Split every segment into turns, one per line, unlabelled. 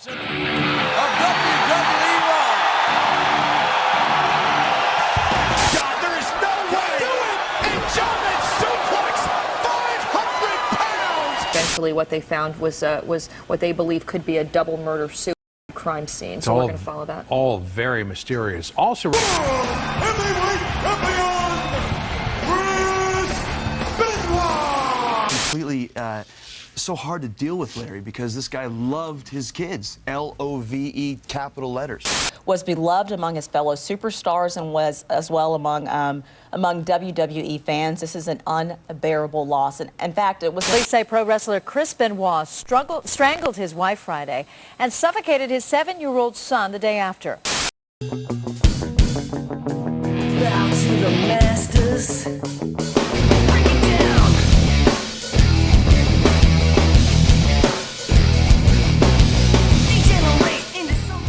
edition of WWE Raw.
God, there is no way! Do it! And German suplex, 500 pounds!
Eventually, what they found was what they believe could be a double murder suicide crime scene. So we're going to follow that.
All very mysterious. Also,
completely so hard to deal with Larry because this guy loved his kids. L-O-V-E, capital letters.
Was beloved among his fellow superstars and was as well among WWE fans. This is an unbearable loss. And in fact, it was.
Police say pro wrestler Chris Benoit strangled his wife Friday and suffocated his 7-year-old son the day after.
Bow to the masters.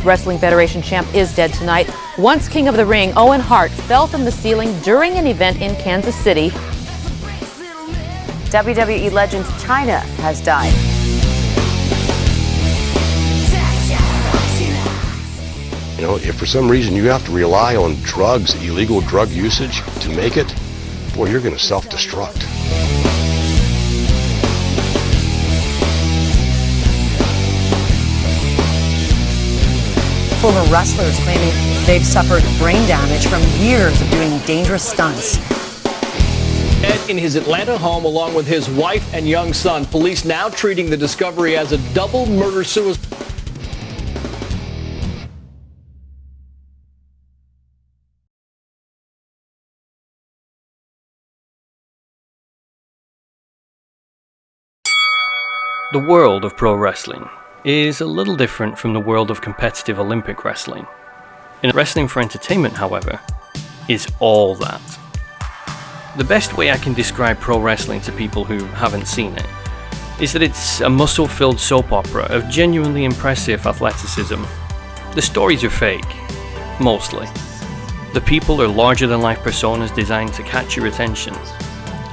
Wrestling Federation champ is dead tonight. Once King of the Ring, Owen Hart, fell from the ceiling during an event in Kansas City.
WWE legend Chyna has died.
You know, if for some reason you have to rely on drugs, illegal drug usage to make it, boy, you're going to self-destruct.
Former wrestlers claiming they've suffered brain damage from years of doing dangerous stunts.
Ed in his Atlanta home along with his wife and young son. Police now treating the discovery as a double murder-suicide.
The world of pro wrestling is a little different from the world of competitive Olympic wrestling. In wrestling for entertainment, however, is all that. The best way I can describe pro wrestling to people who haven't seen it is that it's a muscle-filled soap opera of genuinely impressive athleticism. The stories are fake, mostly. The people are larger-than-life personas designed to catch your attention.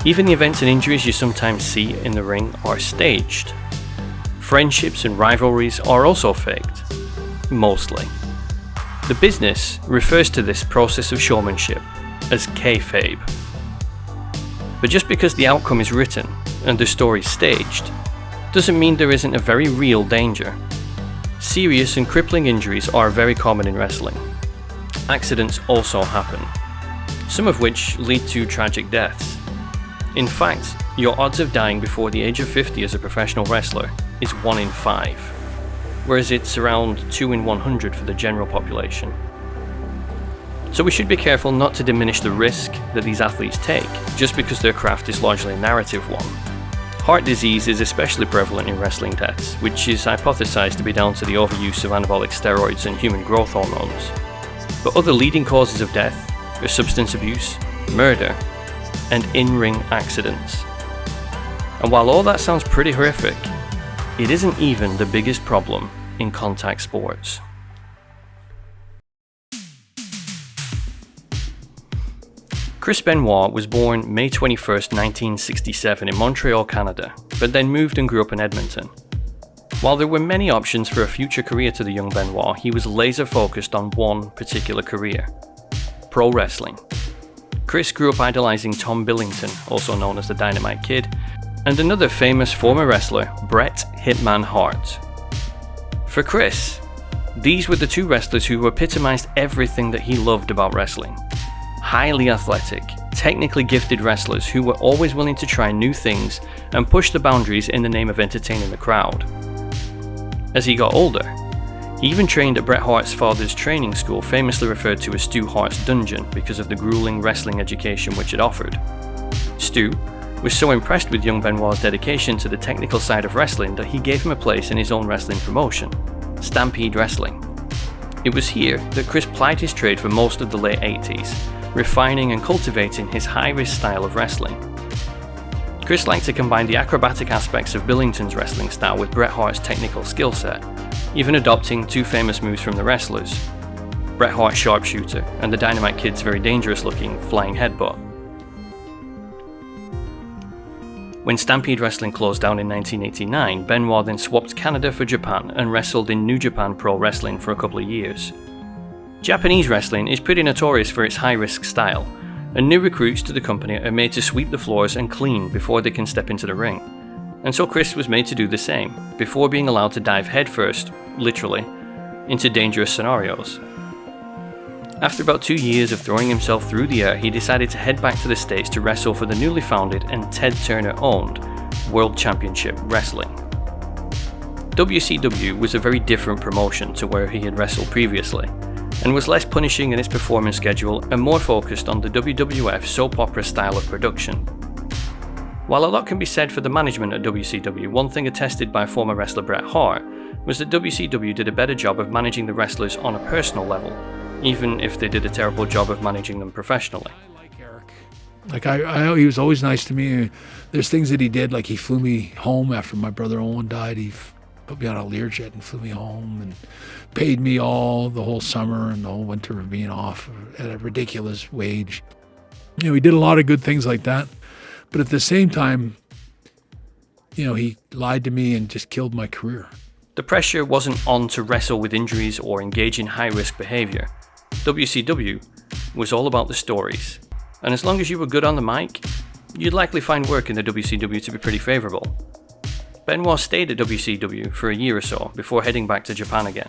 Even the events and injuries you sometimes see in the ring are staged. Friendships and rivalries are also faked, mostly. The business refers to this process of showmanship as kayfabe. But just because the outcome is written and the story staged, doesn't mean there isn't a very real danger. Serious and crippling injuries are very common in wrestling. Accidents also happen, some of which lead to tragic deaths. In fact, your odds of dying before the age of 50 as a professional wrestler is 1 in 5, whereas it's around 2 in 100 for the general population. So we should be careful not to diminish the risk that these athletes take just because their craft is largely a narrative one. Heart disease is especially prevalent in wrestling deaths, which is hypothesized to be down to the overuse of anabolic steroids and human growth hormones. But other leading causes of death are substance abuse, murder, and in-ring accidents. And while all that sounds pretty horrific, it isn't even the biggest problem in contact sports. Chris Benoit was born May 21st, 1967 in Montreal, Canada, but then moved and grew up in Edmonton. While there were many options for a future career to the young Benoit, he was laser focused on one particular career: pro wrestling. Chris grew up idolizing Tom Billington, also known as the Dynamite Kid, and another famous former wrestler, Bret Hitman Hart. For Chris, these were the two wrestlers who epitomized everything that he loved about wrestling. Highly athletic, technically gifted wrestlers who were always willing to try new things and push the boundaries in the name of entertaining the crowd. As he got older, he even trained at Bret Hart's father's training school, famously referred to as Stu Hart's Dungeon because of the grueling wrestling education which it offered. Stu was so impressed with young Benoit's dedication to the technical side of wrestling that he gave him a place in his own wrestling promotion, Stampede Wrestling. It was here that Chris plied his trade for most of the late 80s, refining and cultivating his high-risk style of wrestling. Chris liked to combine the acrobatic aspects of Billington's wrestling style with Bret Hart's technical skill set, even adopting two famous moves from the wrestlers: Bret Hart's sharpshooter and the Dynamite Kid's very dangerous-looking flying headbutt. When Stampede Wrestling closed down in 1989, Benoit then swapped Canada for Japan and wrestled in New Japan Pro Wrestling for a couple of years. Japanese wrestling is pretty notorious for its high-risk style, and new recruits to the company are made to sweep the floors and clean before they can step into the ring. And so Chris was made to do the same, before being allowed to dive headfirst, literally, into dangerous scenarios. After about 2 years of throwing himself through the air, he decided to head back to the States to wrestle for the newly founded and Ted Turner-owned World Championship Wrestling. WCW was a very different promotion to where he had wrestled previously, and was less punishing in its performance schedule and more focused on the WWF soap opera style of production. While a lot can be said for the management at WCW, one thing attested by former wrestler Bret Hart was that WCW did a better job of managing the wrestlers on a personal level, even if they did a terrible job of managing them professionally.
Like he was always nice to me. There's things that he did, like he flew me home after my brother Owen died. He put me on a Learjet and flew me home and paid me the whole summer and the whole winter of being off at a ridiculous wage. You know, he did a lot of good things like that. But at the same time, you know, he lied to me and just killed my career.
The pressure wasn't on to wrestle with injuries or engage in high-risk behavior. WCW was all about the stories. And as long as you were good on the mic, you'd likely find work in the WCW to be pretty favorable. Benoit stayed at WCW for a year or so before heading back to Japan again.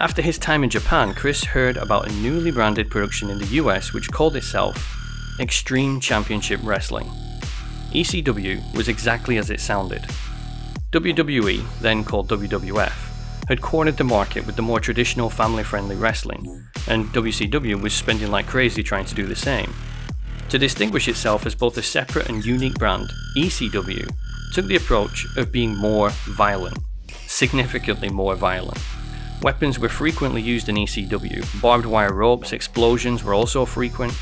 After his time in Japan, Chris heard about a newly branded production in the US which called itself Extreme Championship Wrestling. ECW was exactly as it sounded. WWE, then called WWF, had cornered the market with the more traditional family-friendly wrestling, and WCW was spending like crazy trying to do the same. To distinguish itself as both a separate and unique brand, ECW took the approach of being more violent, significantly more violent. Weapons were frequently used in ECW, barbed wire ropes, explosions were also frequent.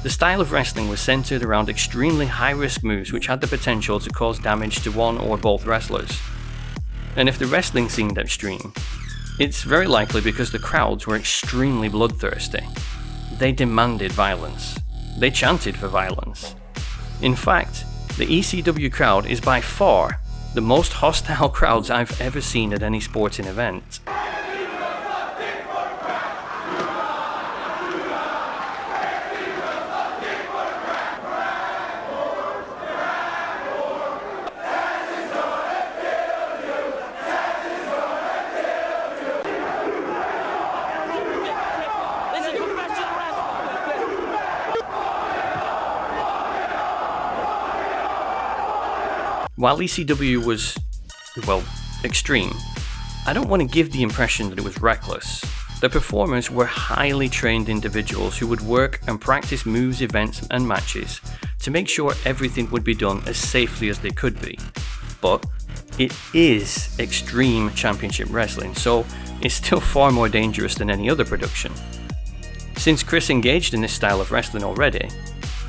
The style of wrestling was centered around extremely high-risk moves which had the potential to cause damage to one or both wrestlers. And if the wrestling seemed extreme, it's very likely because the crowds were extremely bloodthirsty. They demanded violence. They chanted for violence. In fact, the ECW crowd is by far the most hostile crowds I've ever seen at any sporting event. While ECW was, well, extreme, I don't want to give the impression that it was reckless. The performers were highly trained individuals who would work and practice moves, events, and matches to make sure everything would be done as safely as they could be. But it is Extreme Championship Wrestling, so it's still far more dangerous than any other production. Since Chris engaged in this style of wrestling already,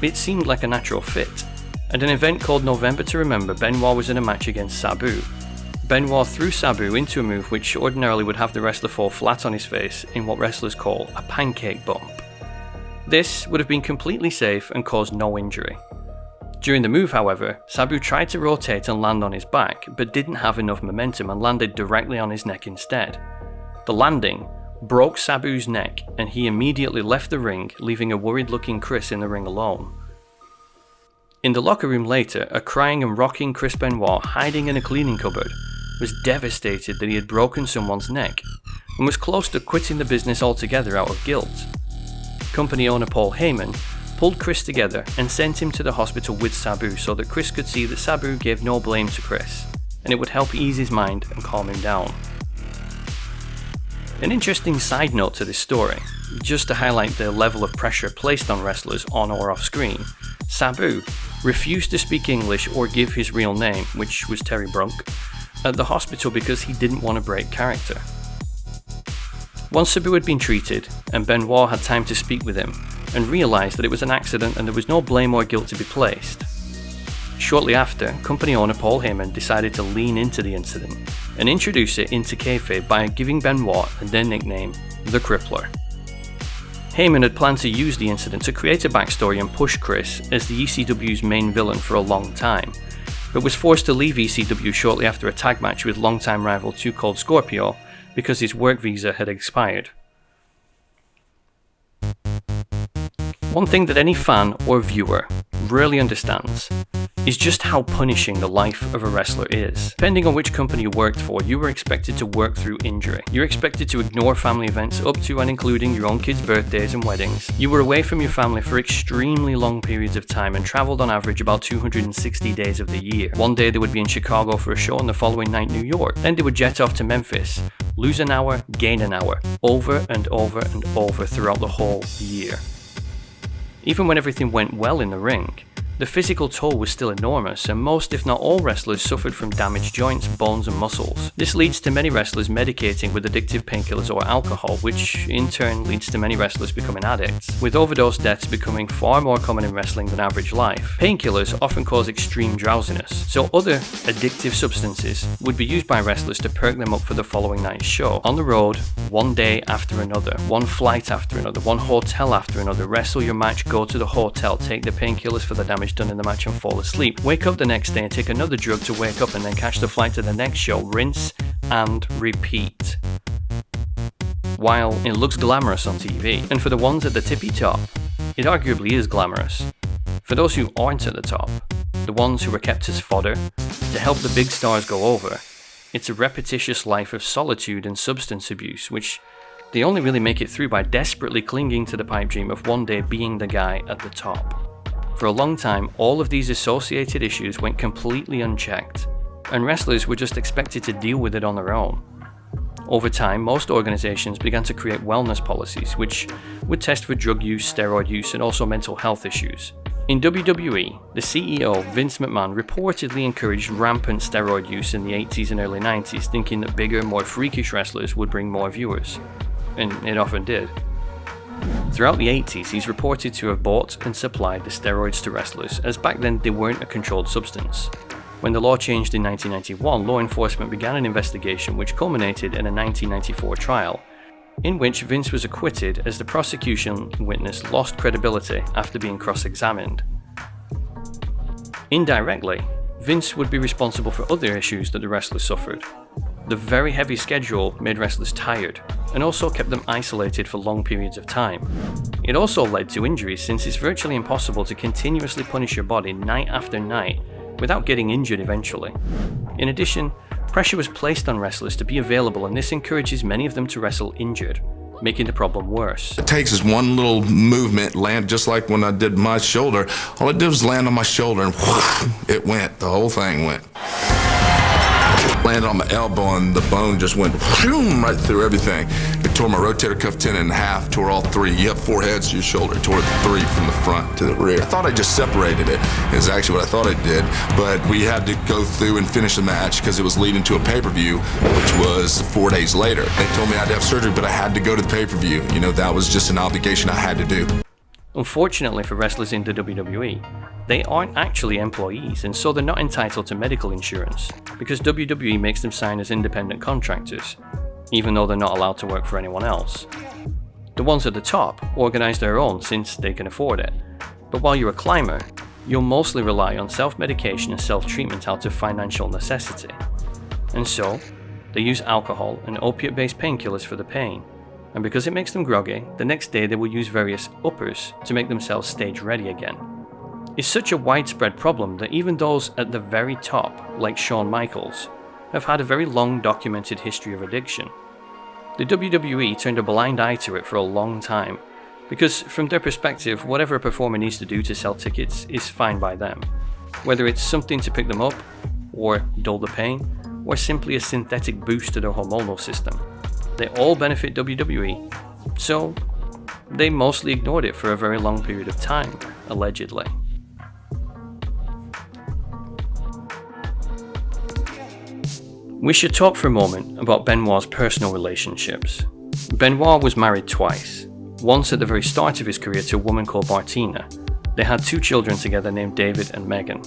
it seemed like a natural fit. At an event called November to Remember, Benoit was in a match against Sabu. Benoit threw Sabu into a move which ordinarily would have the wrestler fall flat on his face in what wrestlers call a pancake bump. This would have been completely safe and caused no injury. During the move, however, Sabu tried to rotate and land on his back, but didn't have enough momentum and landed directly on his neck instead. The landing broke Sabu's neck and he immediately left the ring, leaving a worried-looking Chris in the ring alone. In the locker room later, a crying and rocking Chris Benoit, hiding in a cleaning cupboard, was devastated that he had broken someone's neck, and was close to quitting the business altogether out of guilt. Company owner Paul Heyman pulled Chris together and sent him to the hospital with Sabu so that Chris could see that Sabu gave no blame to Chris, and it would help ease his mind and calm him down. An interesting side note to this story, just to highlight the level of pressure placed on wrestlers on or off screen, Sabu refused to speak English or give his real name, which was Terry Brunk, at the hospital because he didn't want to break character. Once Sabu had been treated, and Benoit had time to speak with him, and realised that it was an accident and there was no blame or guilt to be placed. Shortly after, company owner Paul Heyman decided to lean into the incident and introduce it into kayfabe by giving Benoit the nickname The Crippler. Heyman had planned to use the incident to create a backstory and push Chris as the ECW's main villain for a long time, but was forced to leave ECW shortly after a tag match with longtime rival Too Cold Scorpio because his work visa had expired. One thing that any fan or viewer rarely understands is just how punishing the life of a wrestler is. Depending on which company you worked for, you were expected to work through injury. You're expected to ignore family events up to and including your own kids' birthdays and weddings. You were away from your family for extremely long periods of time and travelled on average about 260 days of the year. One day they would be in Chicago for a show and the following night New York. Then they would jet off to Memphis, lose an hour, gain an hour, over and over and over throughout the whole year. Even when everything went well in the ring, the physical toll was still enormous, and most, if not all, wrestlers suffered from damaged joints, bones, and muscles. This leads to many wrestlers medicating with addictive painkillers or alcohol, which in turn leads to many wrestlers becoming addicts, with overdose deaths becoming far more common in wrestling than average life. Painkillers often cause extreme drowsiness, so other addictive substances would be used by wrestlers to perk them up for the following night's show. On the road, one day after another, one flight after another, one hotel after another, wrestle your match, go to the hotel, take the painkillers for the damage done in the match and fall asleep. Wake up the next day and take another drug to wake up and then catch the flight to the next show. Rinse and repeat. While it looks glamorous on TV, and for the ones at the tippy top, it arguably is glamorous. For those who aren't at the top, the ones who are kept as fodder, to help the big stars go over, it's a repetitious life of solitude and substance abuse, which they only really make it through by desperately clinging to the pipe dream of one day being the guy at the top. For a long time, all of these associated issues went completely unchecked, and wrestlers were just expected to deal with it on their own. Over time, most organizations began to create wellness policies, which would test for drug use, steroid use, and also mental health issues. In WWE, the CEO, Vince McMahon, reportedly encouraged rampant steroid use in the 80s and early 90s, thinking that bigger, more freakish wrestlers would bring more viewers. And it often did. Throughout the 80s, he's reported to have bought and supplied the steroids to wrestlers, as back then they weren't a controlled substance. When the law changed in 1991, law enforcement began an investigation which culminated in a 1994 trial, in which Vince was acquitted as the prosecution witness lost credibility after being cross-examined. Indirectly, Vince would be responsible for other issues that the wrestlers suffered. The very heavy schedule made wrestlers tired, and also kept them isolated for long periods of time. It also led to injuries, since it's virtually impossible to continuously punish your body night after night without getting injured eventually. In addition, pressure was placed on wrestlers to be available, and this encourages many of them to wrestle injured, making the problem worse.
It takes is one little movement, land just like when I did my shoulder. All it did was land on my shoulder and whoosh, it went, the whole thing went. Landed on my elbow and the bone just went right through everything. It tore my rotator cuff tendon in half, tore all three. You have 4 heads to your shoulder. It tore 3 from the front to the rear. I thought I just separated it, is actually what I thought I did, but we had to go through and finish the match because it was leading to a pay-per-view, which was 4 days later. They told me I had to have surgery, but I had to go to the pay-per-view. You know, that was just an obligation I had to do.
Unfortunately for wrestlers in the WWE, they aren't actually employees, and so they're not entitled to medical insurance, because WWE makes them sign as independent contractors, even though they're not allowed to work for anyone else. The ones at the top organize their own since they can afford it, but while you're a climber, you'll mostly rely on self-medication and self-treatment out of financial necessity. And so, they use alcohol and opiate-based painkillers for the pain, and because it makes them groggy, the next day they will use various uppers to make themselves stage ready again. It's such a widespread problem that even those at the very top, like Shawn Michaels, have had a very long documented history of addiction. The WWE turned a blind eye to it for a long time, because from their perspective, whatever a performer needs to do to sell tickets is fine by them. Whether it's something to pick them up, or dull the pain, or simply a synthetic boost to their hormonal system. They all benefit WWE, so they mostly ignored it for a very long period of time, allegedly. We should talk for a moment about Benoit's personal relationships. Benoit was married twice, once at the very start of his career to a woman called Martina. They had 2 children together named David and Megan.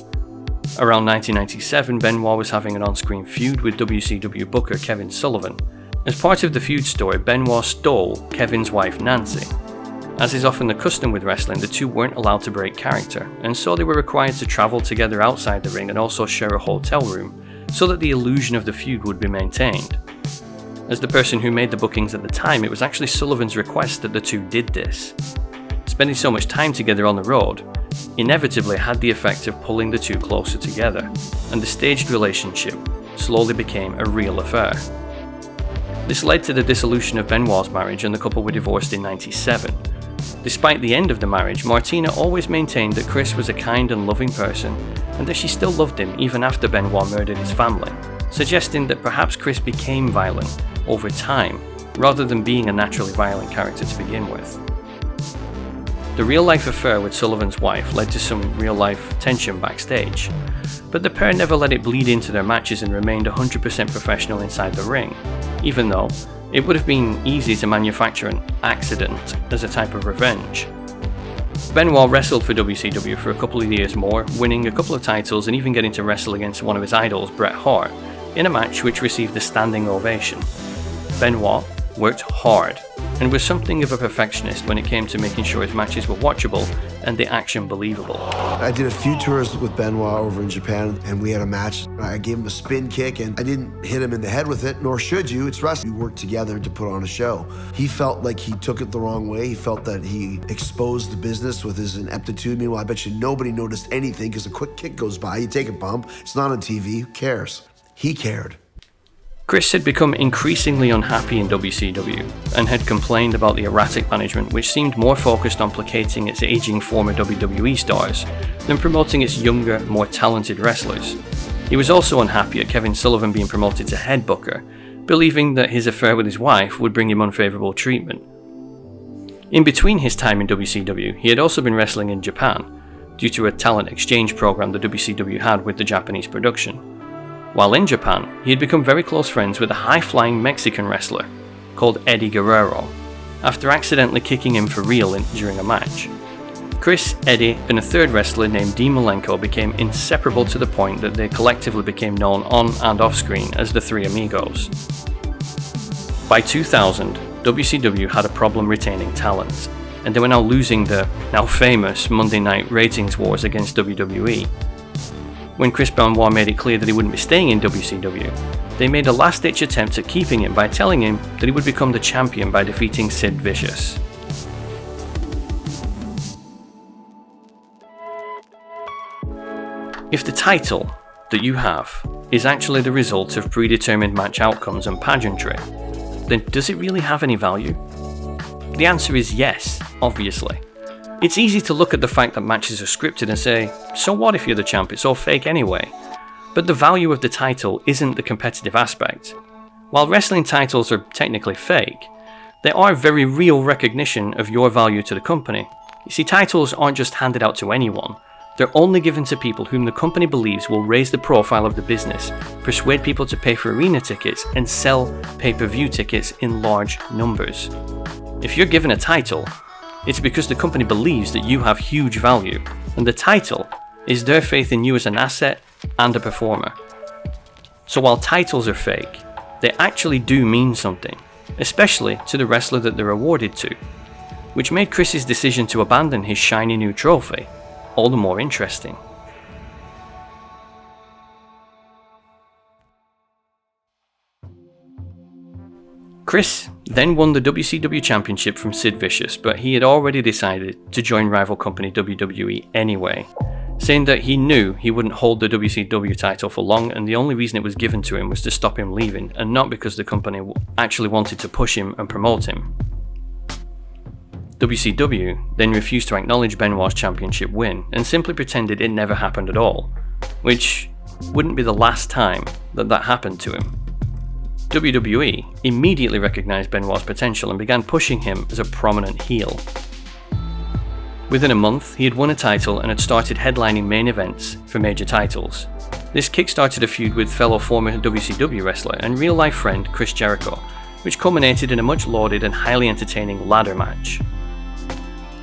Around 1997, Benoit was having an on-screen feud with WCW booker Kevin Sullivan. As part of the feud story, Benoit stole Kevin's wife Nancy. As is often the custom with wrestling, the two weren't allowed to break character, and so they were required to travel together outside the ring and also share a hotel room, so that the illusion of the feud would be maintained. As the person who made the bookings at the time, it was actually Sullivan's request that the two did this. Spending so much time together on the road inevitably had the effect of pulling the two closer together, and the staged relationship slowly became a real affair. This led to the dissolution of Benoit's marriage, and the couple were divorced in '97. Despite the end of the marriage, Martina always maintained that Chris was a kind and loving person, and that she still loved him even after Benoit murdered his family, suggesting that perhaps Chris became violent over time, rather than being a naturally violent character to begin with. The real-life affair with Sullivan's wife led to some real-life tension backstage, but the pair never let it bleed into their matches and remained 100% professional inside the ring, even though it would have been easy to manufacture an accident as a type of revenge. Benoit wrestled for WCW for a couple of years more, winning a couple of titles and even getting to wrestle against one of his idols, Bret Hart, in a match which received a standing ovation. Benoit worked hard and was something of a perfectionist when it came to making sure his matches were watchable and the action believable.
I did a few tours with Benoit over in Japan, and we had a match. I gave him a spin kick, and I didn't hit him in the head with it, nor should you. It's wrestling. We worked together to put on a show. He felt like he took it the wrong way. He felt that he exposed the business with his ineptitude. Meanwhile, I bet you nobody noticed anything, because a quick kick goes by, you take a bump, it's not on TV, who cares? He cared.
Chris had become increasingly unhappy in WCW and had complained about the erratic management, which seemed more focused on placating its aging former WWE stars than promoting its younger, more talented wrestlers. He was also unhappy at Kevin Sullivan being promoted to head booker, believing that his affair with his wife would bring him unfavourable treatment. In between his time in WCW, he had also been wrestling in Japan, due to a talent exchange program the WCW had with the Japanese production. While in Japan, he had become very close friends with a high-flying Mexican wrestler called Eddie Guerrero, after accidentally kicking him for real during a match. Chris, Eddie, and a third wrestler named Dean Malenko became inseparable to the point that they collectively became known on and off-screen as the Three Amigos. By 2000, WCW had a problem retaining talent, and they were now losing the now famous Monday Night Ratings wars against WWE. When Chris Benoit made it clear that he wouldn't be staying in WCW, they made a last-ditch attempt at keeping him by telling him that he would become the champion by defeating Sid Vicious. If the title that you have is actually the result of predetermined match outcomes and pageantry, then does it really have any value? The answer is yes, obviously. It's easy to look at the fact that matches are scripted and say, so what if you're the champ, it's all fake anyway. But the value of the title isn't the competitive aspect. While wrestling titles are technically fake, they are very real recognition of your value to the company. You see, titles aren't just handed out to anyone. They're only given to people whom the company believes will raise the profile of the business, persuade people to pay for arena tickets, and sell pay-per-view tickets in large numbers. If you're given a title, it's because the company believes that you have huge value, and the title is their faith in you as an asset and a performer. So while titles are fake, they actually do mean something, especially to the wrestler that they're awarded to, which made Chris's decision to abandon his shiny new trophy all the more interesting. Chris then won the WCW Championship from Sid Vicious, but he had already decided to join rival company WWE anyway, saying that he knew he wouldn't hold the WCW title for long, and the only reason it was given to him was to stop him leaving, and not because the company actually wanted to push him and promote him. WCW then refused to acknowledge Benoit's championship win, and simply pretended it never happened at all, which wouldn't be the last time that happened to him. WWE immediately recognized Benoit's potential and began pushing him as a prominent heel. Within a month, he had won a title and had started headlining main events for major titles. This kickstarted a feud with fellow former WCW wrestler and real-life friend Chris Jericho, which culminated in a much lauded and highly entertaining ladder match.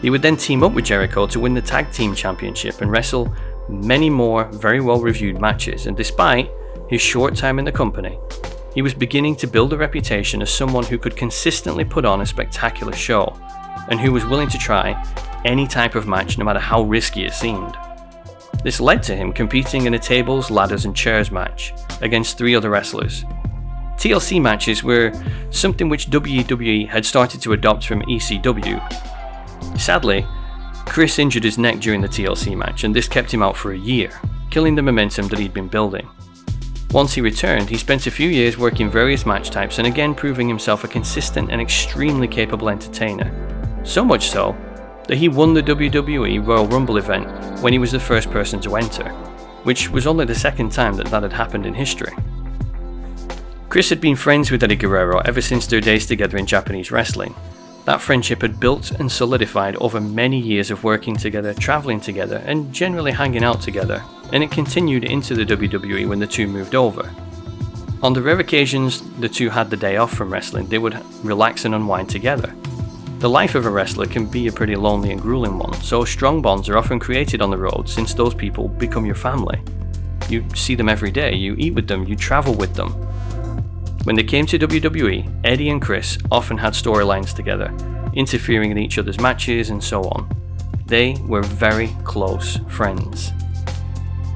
He would then team up with Jericho to win the Tag Team Championship and wrestle many more very well-reviewed matches, and despite his short time in the company, he was beginning to build a reputation as someone who could consistently put on a spectacular show, and who was willing to try any type of match no matter how risky it seemed. This led to him competing in a tables, ladders and chairs match against 3 other wrestlers. TLC matches were something which WWE had started to adopt from ECW. Sadly, Chris injured his neck during the TLC match, and this kept him out for a year, killing the momentum that he'd been building. Once he returned, he spent a few years working various match types and again proving himself a consistent and extremely capable entertainer. So much so that he won the WWE Royal Rumble event when he was the first person to enter, which was only the second time that had happened in history. Chris had been friends with Eddie Guerrero ever since their days together in Japanese wrestling. That friendship had built and solidified over many years of working together, traveling together, and generally hanging out together, and it continued into the WWE when the two moved over. On the rare occasions the two had the day off from wrestling, they would relax and unwind together. The life of a wrestler can be a pretty lonely and grueling one, so strong bonds are often created on the road since those people become your family. You see them every day, you eat with them, you travel with them. When they came to WWE, Eddie and Chris often had storylines together, interfering in each other's matches and so on. They were very close friends.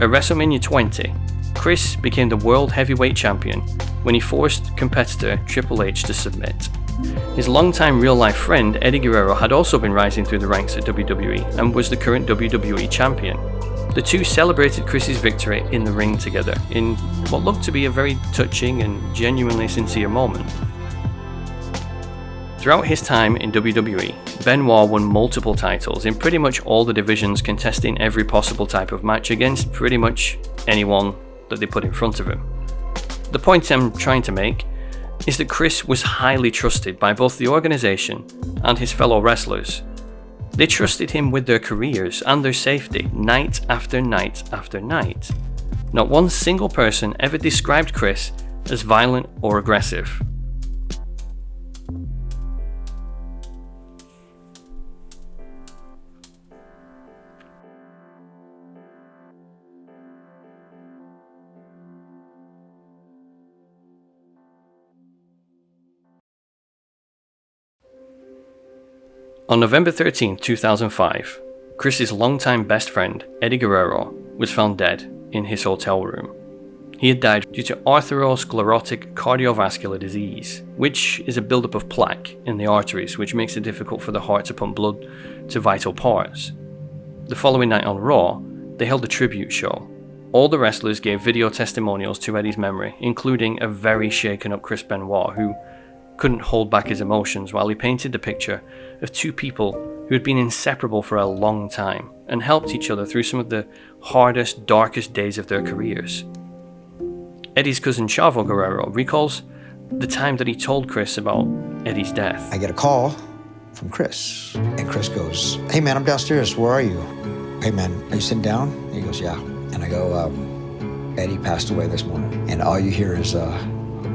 At WrestleMania 20, Chris became the World Heavyweight Champion when he forced competitor Triple H to submit. His longtime real-life friend Eddie Guerrero had also been rising through the ranks at WWE and was the current WWE Champion. The two celebrated Chris's victory in the ring together in what looked to be a very touching and genuinely sincere moment. Throughout his time in WWE, Benoit won multiple titles in pretty much all the divisions, contesting every possible type of match against pretty much anyone that they put in front of him. The point I'm trying to make is that Chris was highly trusted by both the organization and his fellow wrestlers. They trusted him with their careers and their safety night after night after night. Not one single person ever described Chris as violent or aggressive. On November 13, 2005, Chris's longtime best friend, Eddie Guerrero, was found dead in his hotel room. He had died due to atherosclerotic cardiovascular disease, which is a buildup of plaque in the arteries which makes it difficult for the heart to pump blood to vital parts. The following night on Raw, they held a tribute show. All the wrestlers gave video testimonials to Eddie's memory, including a very shaken up Chris Benoit, who couldn't hold back his emotions while he painted the picture of two people who had been inseparable for a long time and helped each other through some of the hardest, darkest days of their careers. Eddie's cousin Chavo Guerrero recalls the time that he told Chris about Eddie's death.
I get a call from Chris, and Chris goes, "Hey man, I'm downstairs, where are you? Hey man, are you sitting down?" He goes, "Yeah." And I go, "Eddie passed away this morning." And all you hear is,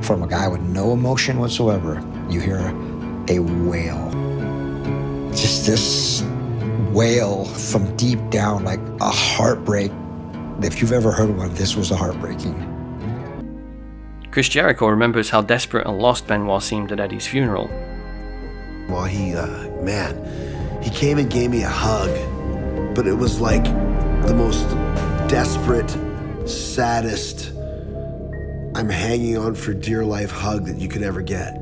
from a guy with no emotion whatsoever, you hear a wail. Just this wail from deep down, like a heartbreak. If you've ever heard one, this was a heartbreaking.
Chris Jericho remembers how desperate and lost Benoit seemed at Eddie's funeral.
Well, he came and gave me a hug, but it was like the most desperate, saddest, I'm hanging on for dear life hug that you could ever get.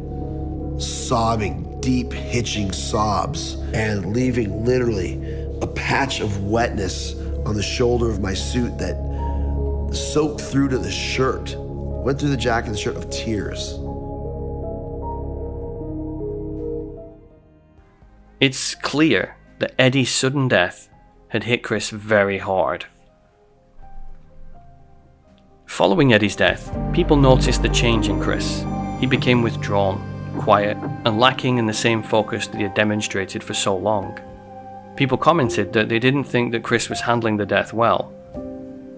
Sobbing, deep hitching sobs, and leaving literally a patch of wetness on the shoulder of my suit that soaked through to the shirt, went through the jacket and the shirt of tears.
It's clear that Eddie's sudden death had hit Chris very hard. Following Eddie's death, people noticed the change in Chris. He became withdrawn, quiet, and lacking in the same focus that he had demonstrated for so long. People commented that they didn't think that Chris was handling the death well.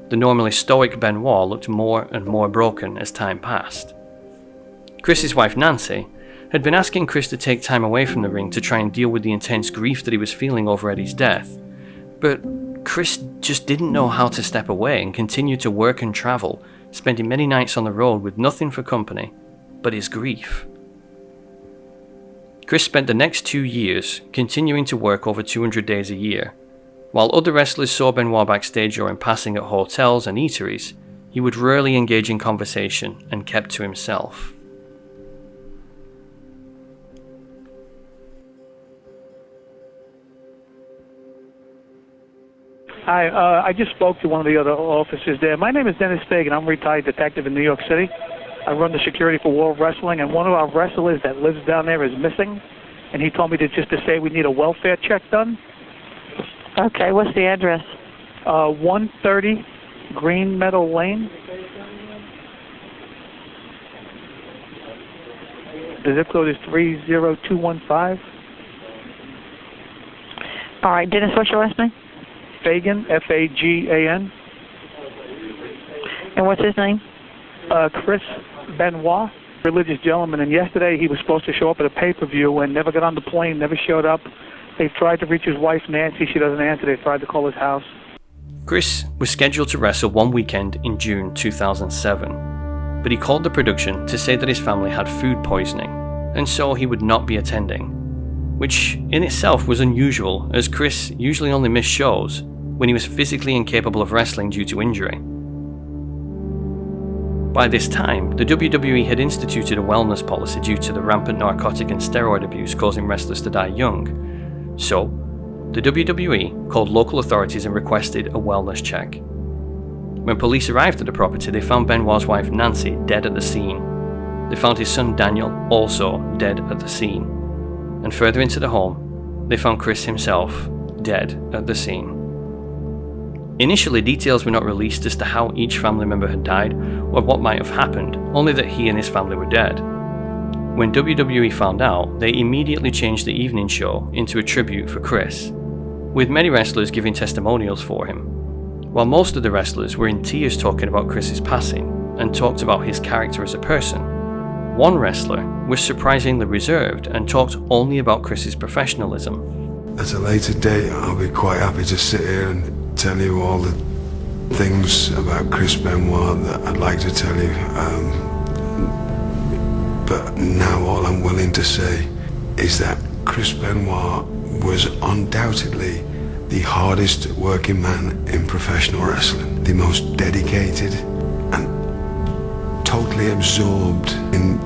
The normally stoic Benoit looked more and more broken as time passed. Chris's wife Nancy had been asking Chris to take time away from the ring to try and deal with the intense grief that he was feeling over Eddie's death, but Chris just didn't know how to step away and continue to work and travel, spending many nights on the road with nothing for company but his grief. Chris spent the next 2 years continuing to work over 200 days a year. While other wrestlers saw Benoit backstage or in passing at hotels and eateries, he would rarely engage in conversation and kept to himself.
Hi, I just spoke to one of the other officers there. My name is Dennis Fagan. I'm a retired detective in New York City. I run the security for World Wrestling, and one of our wrestlers that lives down there is missing, and he told me to say we need a welfare check done.
Okay, what's the address?
130 Green Meadow Lane. The zip code is 30215.
All right, Dennis, what's your last name?
Fagan, F-A-G-A-N.
And what's his name?
Chris Benoit, religious gentleman. And yesterday he was supposed to show up at a pay-per-view and never got on the plane, never showed up. They've tried to reach his wife, Nancy. She doesn't answer. They tried to call his house.
Chris was scheduled to wrestle one weekend in June 2007, but he called the production to say that his family had food poisoning, and so he would not be attending, which in itself was unusual, as Chris usually only missed shows when he was physically incapable of wrestling due to injury. By this time, the WWE had instituted a wellness policy due to the rampant narcotic and steroid abuse causing wrestlers to die young, so the WWE called local authorities and requested a wellness check. When police arrived at the property, they found Benoit's wife Nancy dead at the scene. They found his son Daniel also dead at the scene. And further into the home, they found Chris himself dead at the scene. Initially, details were not released as to how each family member had died or what might have happened, only that he and his family were dead. When WWE found out, they immediately changed the evening show into a tribute for Chris, with many wrestlers giving testimonials for him. While most of the wrestlers were in tears talking about Chris's passing and talked about his character as a person, one wrestler was surprisingly reserved and talked only about Chris's professionalism.
At a later date, I'll be quite happy to sit here and tell you all the things about Chris Benoit that I'd like to tell you. But now all I'm willing to say is that Chris Benoit was undoubtedly the hardest working man in professional wrestling, the most dedicated and totally absorbed in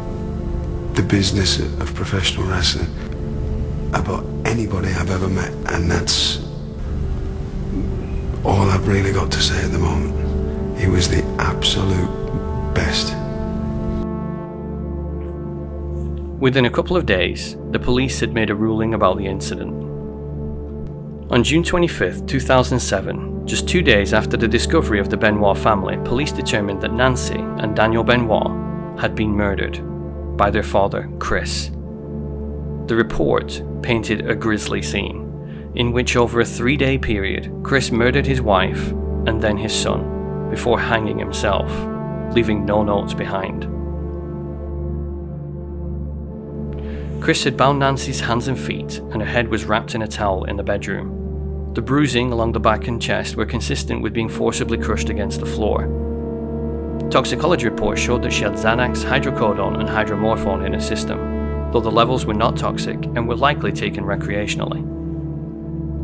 the business of professional wrestling about anybody I've ever met, and that's all I've really got to say at the moment. He was the absolute best.
Within a couple of days, the police had made a ruling about the incident. On June 25, 2007, just 2 days after the discovery of the Benoit family, police determined that Nancy and Daniel Benoit had been murdered by their father, Chris. The report painted a grisly scene, in which over a 3-day period, Chris murdered his wife and then his son, before hanging himself, leaving no notes behind. Chris had bound Nancy's hands and feet, and her head was wrapped in a towel in the bedroom. The bruising along the back and chest were consistent with being forcibly crushed against the floor. Toxicology reports showed that she had Xanax, hydrocodone, and hydromorphone in her system, though the levels were not toxic and were likely taken recreationally.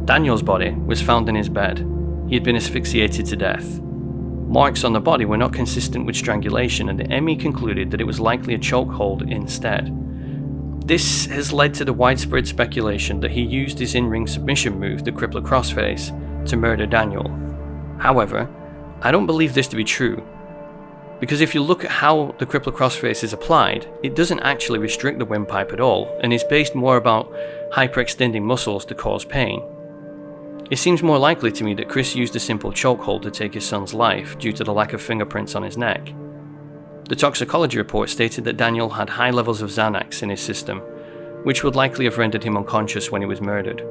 Daniel's body was found in his bed. He had been asphyxiated to death. Marks on the body were not consistent with strangulation, and the ME concluded that it was likely a chokehold instead. This has led to the widespread speculation that he used his in-ring submission move, the crippler crossface, to murder Daniel. However, I don't believe this to be true, because if you look at how the crippler crossface is applied, it doesn't actually restrict the windpipe at all, and is based more about hyperextending muscles to cause pain. It seems more likely to me that Chris used a simple chokehold to take his son's life due to the lack of fingerprints on his neck. The toxicology report stated that Daniel had high levels of Xanax in his system, which would likely have rendered him unconscious when he was murdered.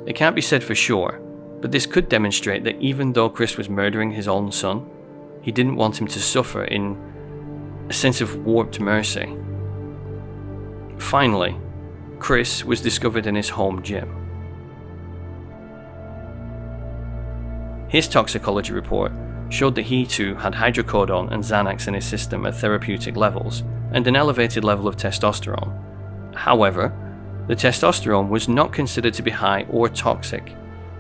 It can't be said for sure, but this could demonstrate that even though Chris was murdering his own son, he didn't want him to suffer in a sense of warped mercy. Finally, Chris was discovered in his home gym. His toxicology report showed that he too had hydrocodone and Xanax in his system at therapeutic levels and an elevated level of testosterone. However, the testosterone was not considered to be high or toxic,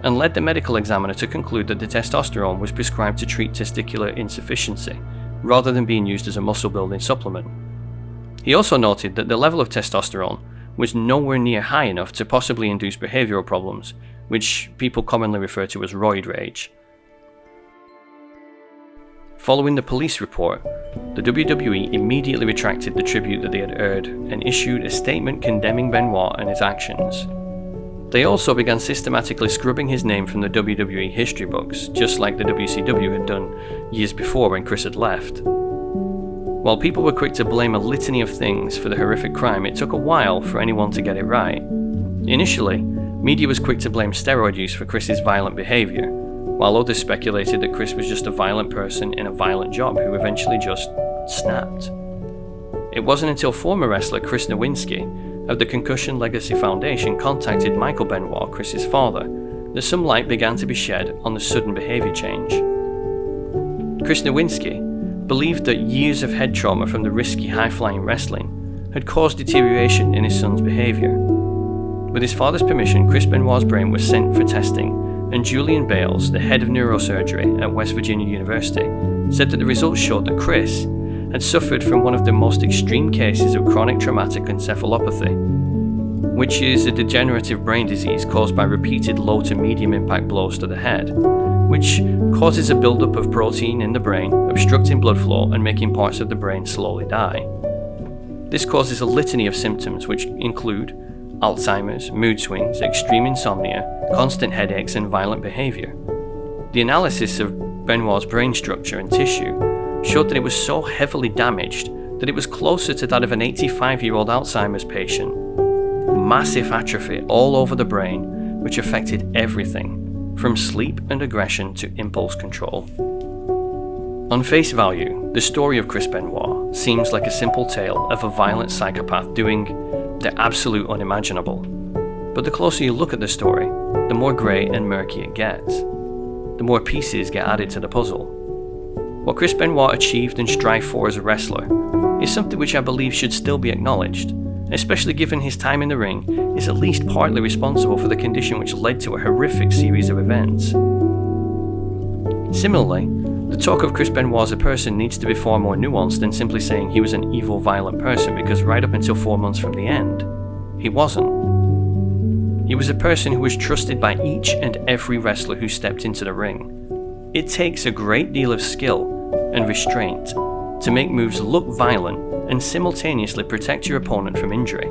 and led the medical examiner to conclude that the testosterone was prescribed to treat testicular insufficiency, rather than being used as a muscle-building supplement. He also noted that the level of testosterone was nowhere near high enough to possibly induce behavioral problems, which people commonly refer to as roid rage. Following the police report, the WWE immediately retracted the tribute that they had aired and issued a statement condemning Benoit and his actions. They also began systematically scrubbing his name from the WWE history books, just like the WCW had done years before when Chris had left. While people were quick to blame a litany of things for the horrific crime, it took a while for anyone to get it right. Initially, media was quick to blame steroid use for Chris's violent behaviour, while others speculated that Chris was just a violent person in a violent job who eventually just snapped. It wasn't until former wrestler Chris Nowinski of the Concussion Legacy Foundation contacted Michael Benoit, Chris's father, that some light began to be shed on the sudden behaviour change. Chris Nowinski believed that years of head trauma from the risky high-flying wrestling had caused deterioration in his son's behaviour. With his father's permission, Chris Benoit's brain was sent for testing, and Julian Bales, the head of neurosurgery at West Virginia University, said that the results showed that Chris had suffered from one of the most extreme cases of chronic traumatic encephalopathy, which is a degenerative brain disease caused by repeated low to medium impact blows to the head, which causes a buildup of protein in the brain, obstructing blood flow and making parts of the brain slowly die. This causes a litany of symptoms which include Alzheimer's, mood swings, extreme insomnia, constant headaches, and violent behaviour. The analysis of Benoit's brain structure and tissue showed that it was so heavily damaged that it was closer to that of an 85-year-old Alzheimer's patient. Massive atrophy all over the brain, which affected everything, from sleep and aggression to impulse control. On face value, the story of Chris Benoit seems like a simple tale of a violent psychopath doing the absolute unimaginable. But the closer you look at the story, the more grey and murky it gets. The more pieces get added to the puzzle. What Chris Benoit achieved and strived for as a wrestler is something which I believe should still be acknowledged, especially given his time in the ring is at least partly responsible for the condition which led to a horrific series of events. Similarly, the talk of Chris Benoit as a person needs to be far more nuanced than simply saying he was an evil, violent person, because right up until 4 months from the end, he wasn't. He was a person who was trusted by each and every wrestler who stepped into the ring. It takes a great deal of skill and restraint to make moves look violent and simultaneously protect your opponent from injury.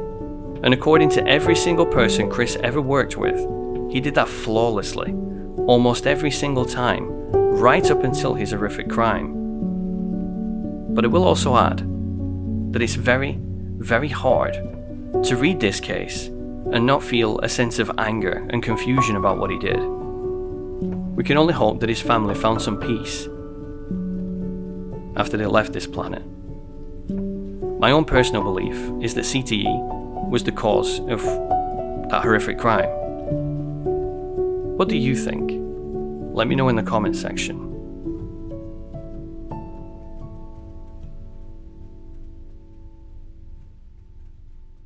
And according to every single person Chris ever worked with, he did that flawlessly, almost every single time, right up until his horrific crime. But I will also add that it's very, very hard to read this case and not feel a sense of anger and confusion about what he did. We can only hope that his family found some peace after they left this planet. My own personal belief is that CTE was the cause of that horrific crime. What do you think? Let me know in the comments section.